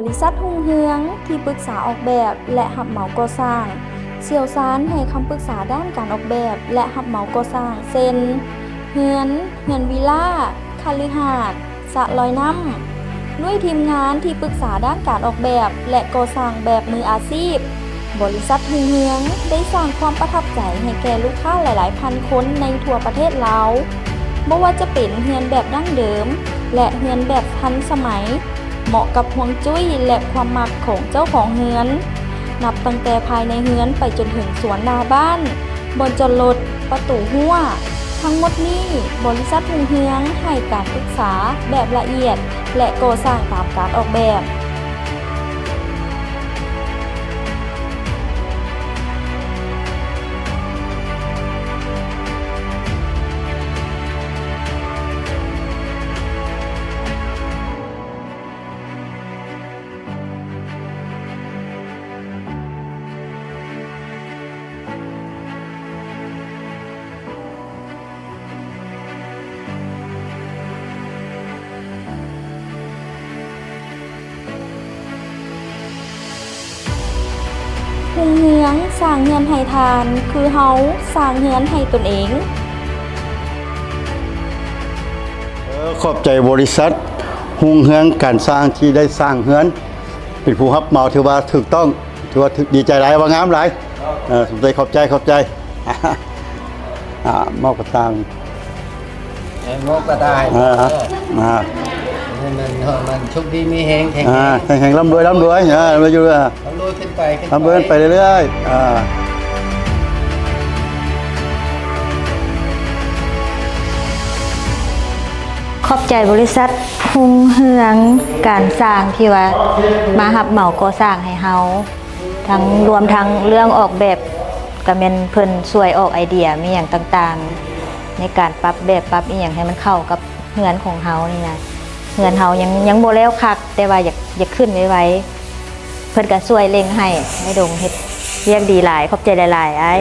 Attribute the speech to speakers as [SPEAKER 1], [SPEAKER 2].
[SPEAKER 1] ริษัทรุ่งเรืองที่ปรึกษาออกแบบและรับเหมาก่อสร้างเชี่ยวชาญให้คำปรึกษาด้านการออกแบบและรับเหมาก่อสร้างเช่นเรือนวิลล่าคฤหาสน์สระลอยน้ำด้วยทีมงานที่ปรึกษาด้านการออกแบบและก่อสร้างแบบมืออาชีพบริษัทรุ่งเรืองได้สร้างความประทับใจให้แก่ลูกค้าหลายๆพันคนในทั่วประเทศลาวไม่ว่าจะเป็นเรือนแบบดั้งเดิมและเรือนแบบทันสมัยเหมาะกับฮวงจุ้ยและความมักของเจ้าของเรือนนับตั้งแต่ภายในเรือนไปจนถึงสวนหน้าบ้านบนจอดรถประตูหัวทั้งหมดนี้บริษัทรุ่งเรืองให้การปรึกษาแบบละเอียดและก่อสร้างตามการออกแบบรุ่งเรืองสร้างเรือนให้ทานคือเฮาสร้างเรือนให้ตนเอง
[SPEAKER 2] ขอบใจบริษัทรุ่งเรืองการสร้างที่ได้สร้างเรือนเป็นผู้รับเหมาถือว่าถูกต้องถือว่าดีใจหลายว่างามหลายสมใจขอบใจมอบกระตัง
[SPEAKER 3] งบก็ได้มันโชคดีมีแหงแ
[SPEAKER 2] ข็งร่ำรวยมาอยู่
[SPEAKER 3] ร่ำรวยขึ้นไป
[SPEAKER 2] ร่ำรวยไปเรื่อย
[SPEAKER 4] ขอบใจบริษัทรุ่งเรืองการสร้างที่ว่ามารับเหมาก่อสร้างให้เฮาทั้งรวมทั้งเรื่องออกแบบก็แม่นเพิ่นช่วยออกไอเดียมีหยังต่างๆในการปรับแบบปรับอีหยังให้มันเข้ากับเรือนของเฮานี่นะเรือนเฮายังบ่แล้วคักแต่ว่าอยากขึ้นไวๆเพิ่นก็ช่วยเร่งให้ดงเฮ็ดเรียกดีหลายขอบใจหลายๆอ้าย